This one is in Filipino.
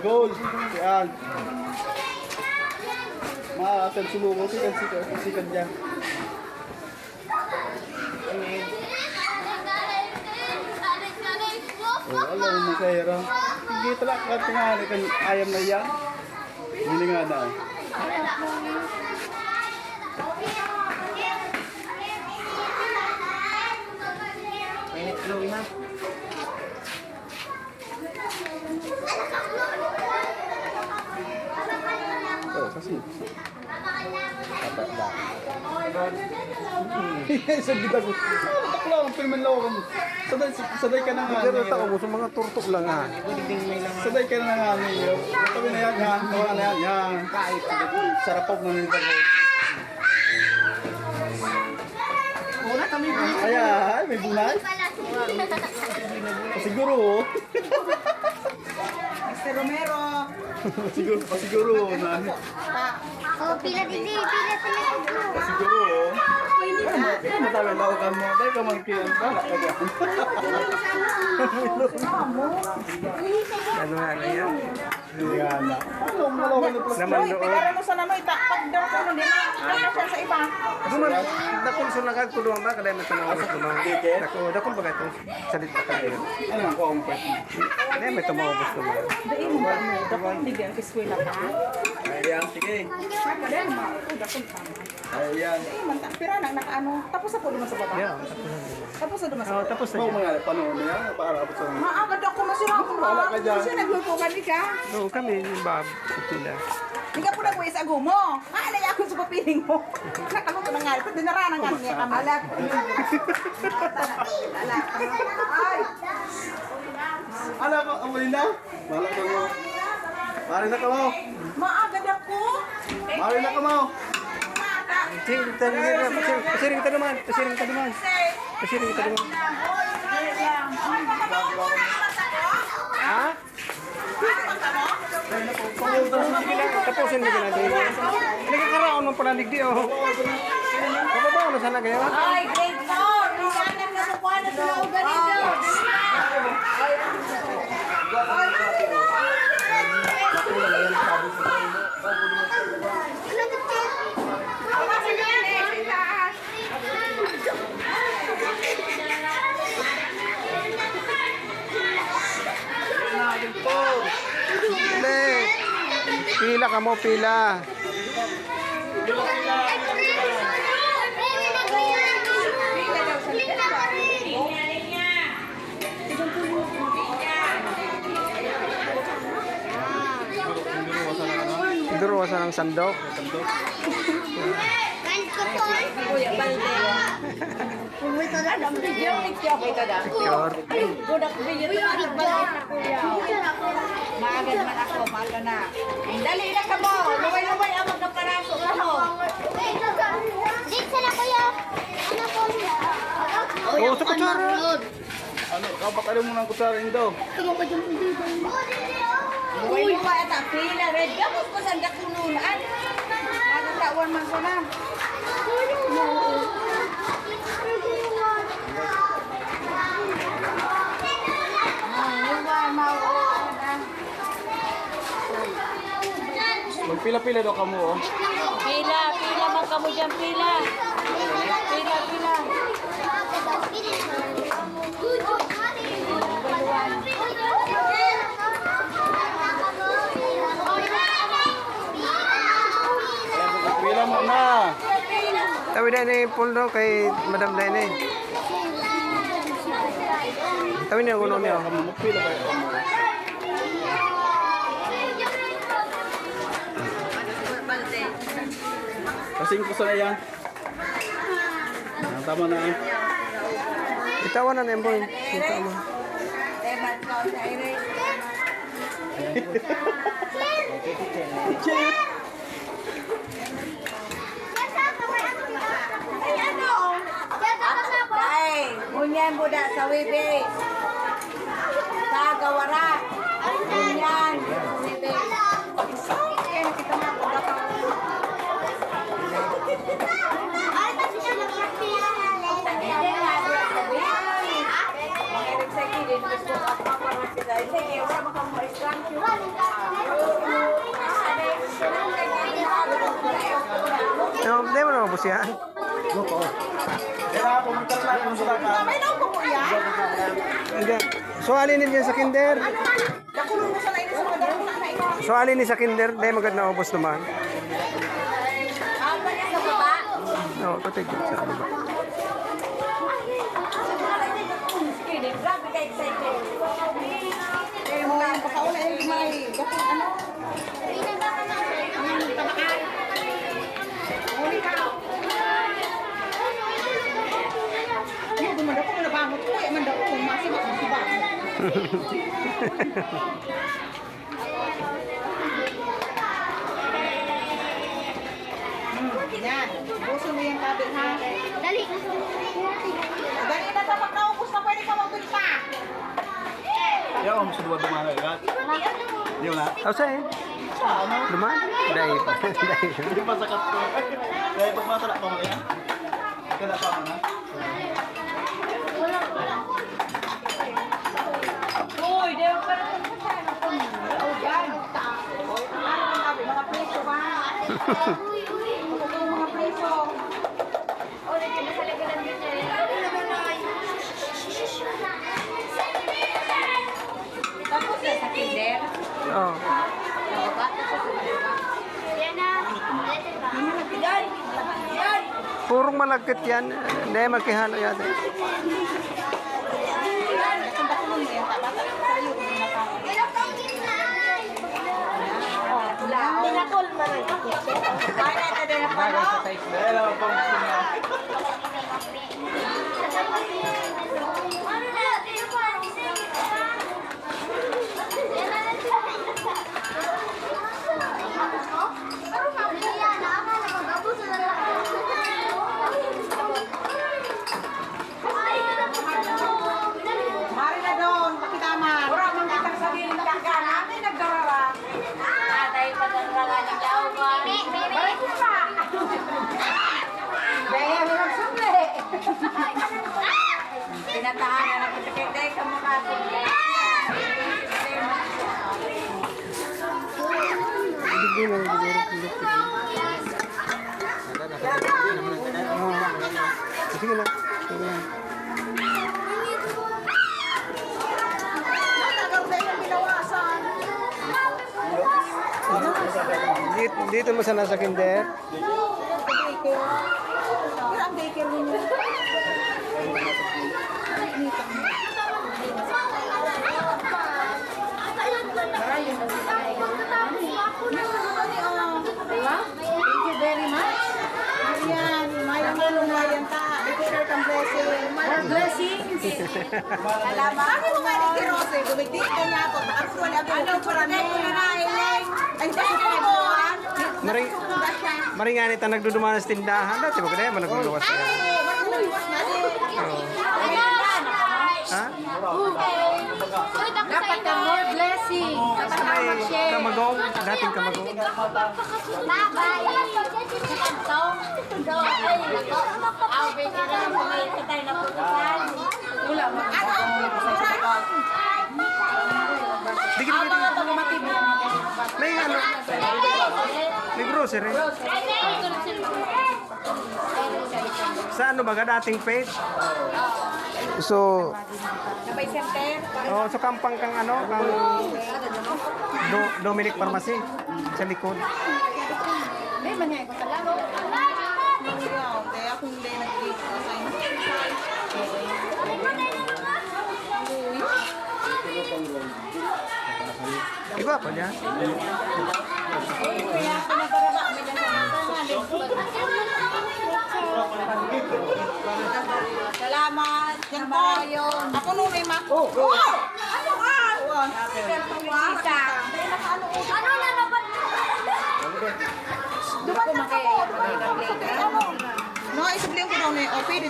goal. Yan. Maasan sumuko. Sikan dyan. Alam mo kaya hindi talaga tingali kan ayam na yan. Hindi nga na. Mainit flow na. Oh, kasi. Sabi ko. Takla ang filmin lang ako. Saday ka na nga. Pero tao mo sa mga turtok lang ha. Saday ka na nga niyo. Sabi na yan, yan. Nawa na yan, yan. Sarapog na nito. Wala kami. Ayan, may bunay. Siguro. Mr. Romero. Siguro na. Oh, pila dito, pila talaga. Siguro. Ano tayo lawakan mo? Dahil ka man kiyan. Bala ka dyan. Ano nga na yan? Yan na. Ano, malawakan na plus. Naman doon. Pagkara mo sa namoy, takpag daw ko nun. Di na siya sa iba. Duman, dakon sa nagagtulungan ba? Kada may tumawa sa tulungan. Dakon ba ito? Salita ka rin. Ano ang kumpet? Kada may tumawa sa tulungan. Dain mo ba mo? Dakon di biyan kiskwela ka. Ayan, sige. Kada mo, dakon tama. Ayan. Mantang pira nang nakaano. Tapos ako duman sa baba. Yeah, Tapos na duman sa oh, baba. tapos na Ano yan. mga panahon niya? Para ako sa... Maagad ako masira ako. Wala ka dyan. Kasi nagluto ka ni ka. Oo, kami, yung bab, sila. Hindi ka po nag-uwi sa gumo. Kaalay ako sa papiling mo. Nakaluto na nga. Ito dinaranan nga niya kamalat. Ay! Ano ko, amunin na? Wala ka mo. Mari na ka mo. Maagad ako. Mari na ka mo. Pasiring kita naman, pasiring kita naman. Pasiring kita naman. Ha? Tapusin mo gina din. Nagkakaraon ng panalig di oh. Kapabaw na sana kayo. Ay, grade 4. Lisanan na sa kuha na sila o ganito. Hindi. Pila ka mo, pila. Duruwasan ng sandok. Kuya Balde. Uy, ito na lang. Short. Maagad man ako, malo na. Dali na ka mo. Luway-luway ang magkaparaso ka mo. Dito na kuya. Ano po? Oh, sa kutsara. Ano, kapakalo mo ng kutsara indo. Luway-luway at ang pila. Red, gabos ko sa dakununan. Nagatawan man ko na. Magpila-pila daw ka mo, oh. Pila man kamo dyan, pila. Pila. Pila mo na. Tawid na ni Poldo kay Madam Dene. Tawid niya kuno niya. Magpila ba ka mo? Kasing ko sa yan. Tama na. Itawan na niya boy. Tama. Ay, bunyan buda sa wibi. Sa gawara. Bunyan. Wibi. Sige, No, hindi mo naman po yan. Kaya pumunta na lang sa lakas. May naupo ko yan. Hindi. So, alin din sa kinder? Nakulong mo sa lain sa mga daro na ito. So, alin din sa kinder? Hindi, maganda na ubos naman. Sa baba. No, tutig sa kanila. Sige, grabe ka excited. Eh, mga pakaula yung may gapit ano. Hindi, dumanda ko na bangot ko. Eh, manda ko. Masih ba? Yan. Buso mo yung tabi, ha? Dali. Dali na dapat naubos na pwede ka magbili pa. Kaya mo sa duwa dumana agad. Di wala. Oh, sa'yo. Duman? Dahil pa. Dahil. Hindi pa sakat ko. Kaya pag masarap pa mo yan. Kaya pa mo na. Uy, di ba parang Oh, yan. Mga preso ba? Mga preso. tapos na sa kinder. Oh. Purong malagkit yan. Hindi, magkihalo yan. Pinakol man ang Kaya na din ako. Dahil lang pang gusto niya. Mari na doon, pakitaman. Wala mong kita sa giling kaka namin nagdarara. Dahil pa ng rangaling lauman. Balik mo pa. Dahil mo nagsumli. Pinatahanan ako sa kay ka mukha. Hindi na, hindi na. Sige na. Sige na. Natagal sa yung binawasan. Dito mo sana sa kinder. Daycare. Pero ang daycare ninyo. Thank you very much. Ayan, mayroon na lumayan ta. Ikaw kang blessing. More blessings. Salamat. Bakit mo nga ni Kirose? Gumigdi ka niya ako. Bakit wala ako? Ano ko na nailing? Ay, bakit mo? Maring, maringanit ang nagduduman sa tindahan. Dati ba kaya managluwas Ay, yan? magluwas na din. Ha? Dapat ka more blessings. Sa may kamagong, dating kamagong. Dikit may ano, may grocery. Sa ano ba, dating page? So, Sabay center. oh, so kampang kang ano, kang Dominic Pharmacy sa likod. Hindi, manyay ko talaga. Kaya kung hindi nag-gate ko sa inyo. Iba pa niya. Salamat. Yan po. Ako nung may mak. Oh! Ano ka? Isa. Ano na naman? Duman na ka mo. No, isubling ko daw na. O, pwede